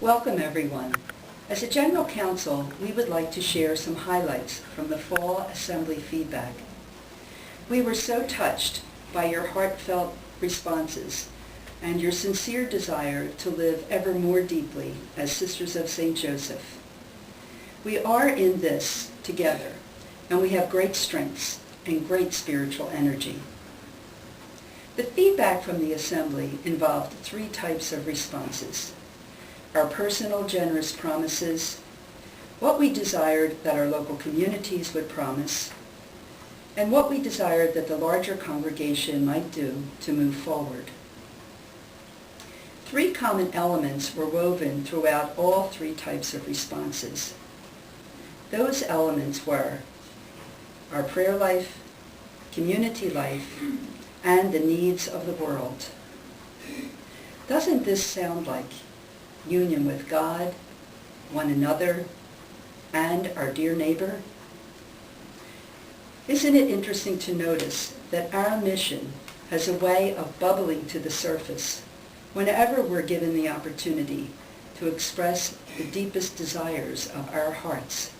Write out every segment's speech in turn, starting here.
Welcome everyone. As a general counsel, we would like to share some highlights from the Fall Assembly feedback. We were so touched by your heartfelt responses and your sincere desire to live ever more deeply as Sisters of St. Joseph. We are in this together, and we have great strengths and great spiritual energy. The feedback from the Assembly involved 3 types of responses: our personal generous promises, what we desired that our local communities would promise, and what we desired that the larger congregation might do to move forward. 3 common elements were woven throughout all 3 types of responses. Those elements were our prayer life, community life, and the needs of the world. Doesn't this sound like union with God, one another, and our dear neighbor? Isn't it interesting to notice that our mission has a way of bubbling to the surface whenever we're given the opportunity to express the deepest desires of our hearts?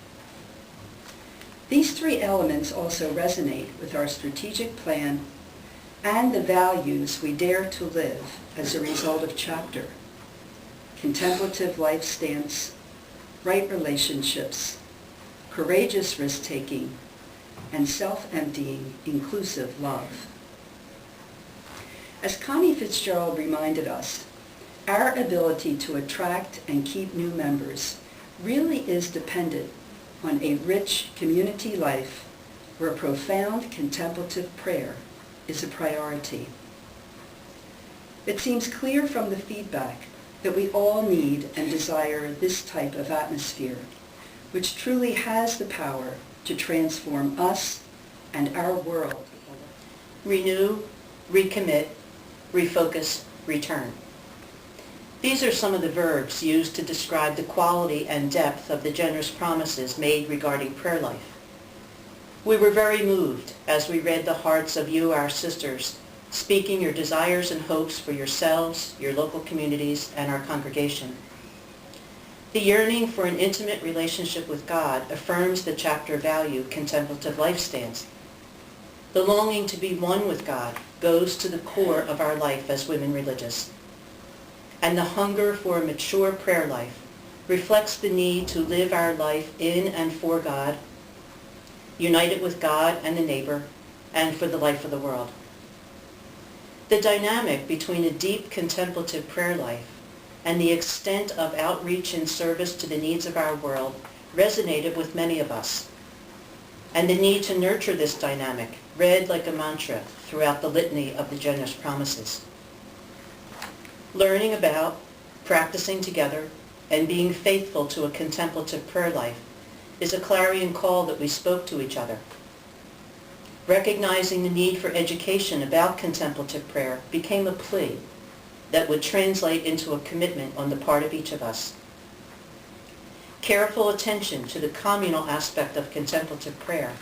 These 3 elements also resonate with our strategic plan and the values we dare to live as a result of chapter: contemplative life stance, right relationships, courageous risk-taking, and self-emptying, inclusive love. As Connie Fitzgerald reminded us, our ability to attract and keep new members really is dependent on a rich community life where profound contemplative prayer is a priority. It seems clear from the feedback that we all need and desire this type of atmosphere, which truly has the power to transform us and our world. Renew, recommit, refocus, return. These are some of the verbs used to describe the quality and depth of the generous promises made regarding prayer life. We were very moved as we read the hearts of you, our sisters, speaking your desires and hopes for yourselves, your local communities, and our congregation. The yearning for an intimate relationship with God affirms the chapter value contemplative life stance. The longing to be one with God goes to the core of our life as women religious. And the hunger for a mature prayer life reflects the need to live our life in and for God, united with God and the neighbor, and for the life of the world. The dynamic between a deep contemplative prayer life and the extent of outreach and service to the needs of our world resonated with many of us. And the need to nurture this dynamic read like a mantra throughout the litany of the generous promises. Learning about, practicing together, and being faithful to a contemplative prayer life is a clarion call that we spoke to each other. Recognizing the need for education about contemplative prayer became a plea that would translate into a commitment on the part of each of us. Careful attention to the communal aspect of contemplative prayer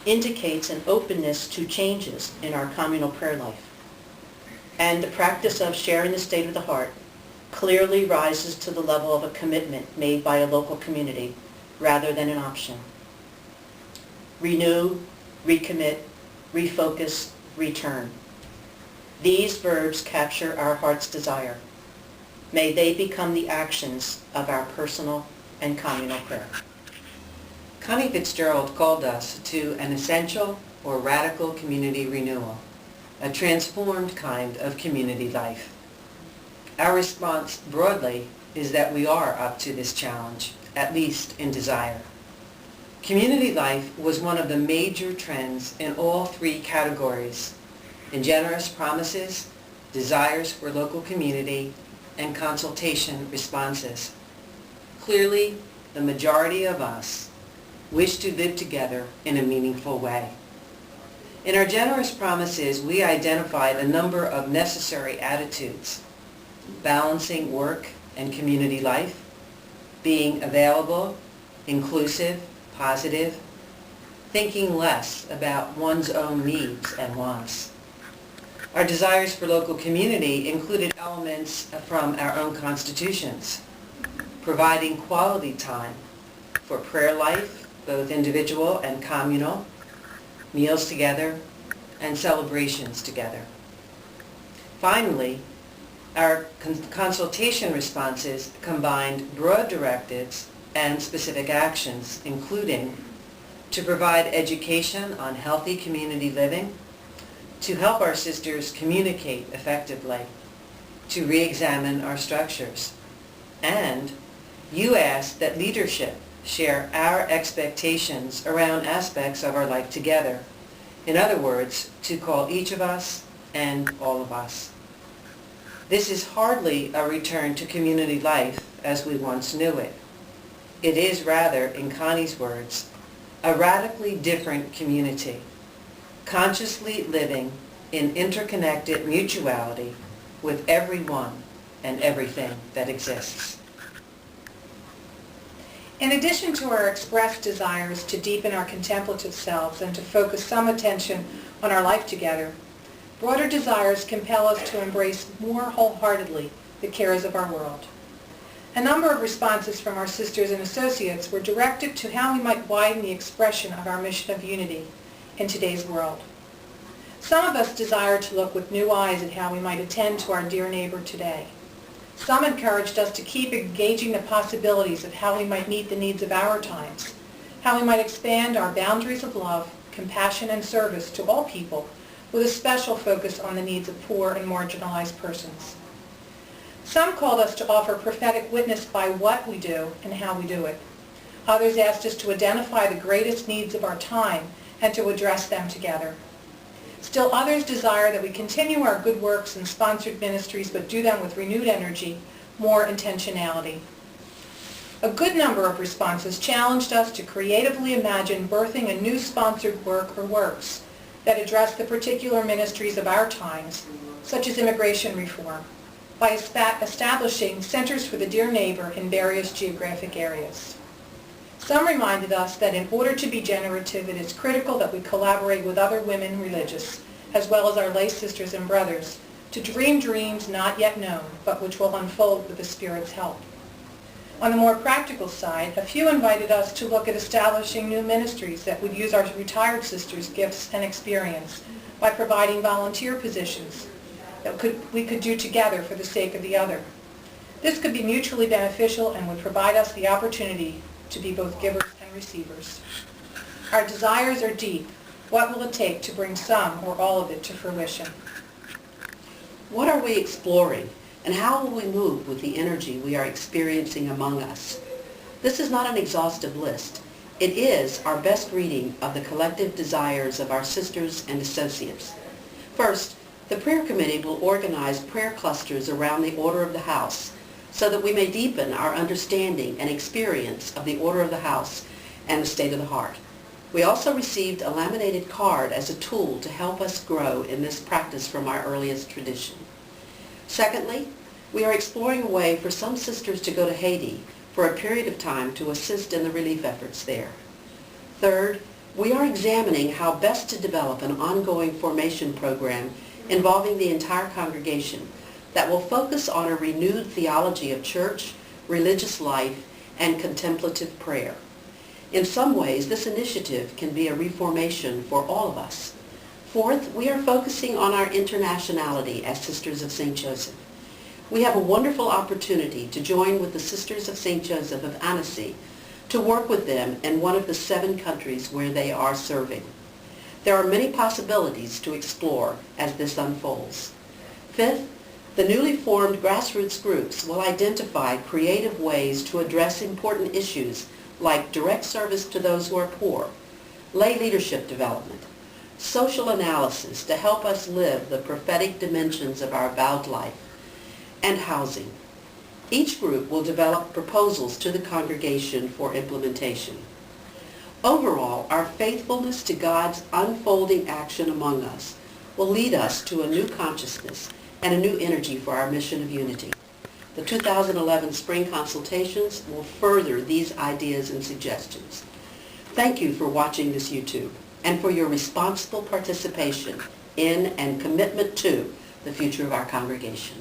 indicates an openness to changes in our communal prayer life. And the practice of sharing the state of the heart clearly rises to the level of a commitment made by a local community rather than an option. Renew, recommit, refocus, return. These verbs capture our heart's desire. May they become the actions of our personal and communal prayer. Connie Fitzgerald called us to an essential or radical community renewal, a transformed kind of community life. Our response broadly is that we are up to this challenge, at least in desire. Community life was one of the major trends in all 3 categories: in generous promises, desires for local community, and consultation responses. Clearly, the majority of us wish to live together in a meaningful way. In our generous promises, we identified a number of necessary attitudes: balancing work and community life, being available, inclusive, positive, thinking less about one's own needs and wants. Our desires for local community included elements from our own constitutions: providing quality time for prayer life, both individual and communal, meals together, and celebrations together. Finally, our consultation responses combined broad directives and specific actions, including to provide education on healthy community living, to help our sisters communicate effectively, to re-examine our structures, and you asked that leadership share our expectations around aspects of our life together. In other words, to call each of us and all of us. This is hardly a return to community life as we once knew it. It is rather, in Connie's words, a radically different community, consciously living in interconnected mutuality with everyone and everything that exists. In addition to our expressed desires to deepen our contemplative selves and to focus some attention on our life together, broader desires compel us to embrace more wholeheartedly the cares of our world. A number of responses from our sisters and associates were directed to how we might widen the expression of our mission of unity in today's world. Some of us desire to look with new eyes at how we might attend to our dear neighbor today. Some encouraged us to keep engaging the possibilities of how we might meet the needs of our times, how we might expand our boundaries of love, compassion, and service to all people, with a special focus on the needs of poor and marginalized persons. Some called us to offer prophetic witness by what we do and how we do it. Others asked us to identify the greatest needs of our time and to address them together. Still others desire that we continue our good works and sponsored ministries, but do them with renewed energy, more intentionality. A good number of responses challenged us to creatively imagine birthing a new sponsored work or works that address the particular ministries of our times, such as immigration reform, by establishing centers for the dear neighbor in various geographic areas. Some reminded us that in order to be generative, it is critical that we collaborate with other women religious, as well as our lay sisters and brothers, to dream dreams not yet known, but which will unfold with the Spirit's help. On the more practical side, a few invited us to look at establishing new ministries that would use our retired sisters' gifts and experience by providing volunteer positions that we could do together for the sake of the other. This could be mutually beneficial and would provide us the opportunity to be both givers and receivers. Our desires are deep. What will it take to bring some or all of it to fruition? What are we exploring, and how will we move with the energy we are experiencing among us? This is not an exhaustive list. It is our best reading of the collective desires of our sisters and associates. First, the prayer committee will organize prayer clusters around the order of the house, so that we may deepen our understanding and experience of the order of the house and the state of the heart. We also received a laminated card as a tool to help us grow in this practice from our earliest tradition. Secondly, we are exploring a way for some sisters to go to Haiti for a period of time to assist in the relief efforts there. Third, we are examining how best to develop an ongoing formation program involving the entire congregation that will focus on a renewed theology of church, religious life, and contemplative prayer. In some ways, this initiative can be a reformation for all of us. Fourth, we are focusing on our internationality as Sisters of St. Joseph. We have a wonderful opportunity to join with the Sisters of St. Joseph of Annecy to work with them in one of the 7 countries where they are serving. There are many possibilities to explore as this unfolds. Fifth, the newly formed grassroots groups will identify creative ways to address important issues like direct service to those who are poor, lay leadership development, social analysis to help us live the prophetic dimensions of our vowed life, and housing. Each group will develop proposals to the congregation for implementation. Overall, our faithfulness to God's unfolding action among us will lead us to a new consciousness and a new energy for our mission of unity. The 2011 spring consultations will further these ideas and suggestions. Thank you for watching this YouTube and for your responsible participation in and commitment to the future of our congregation.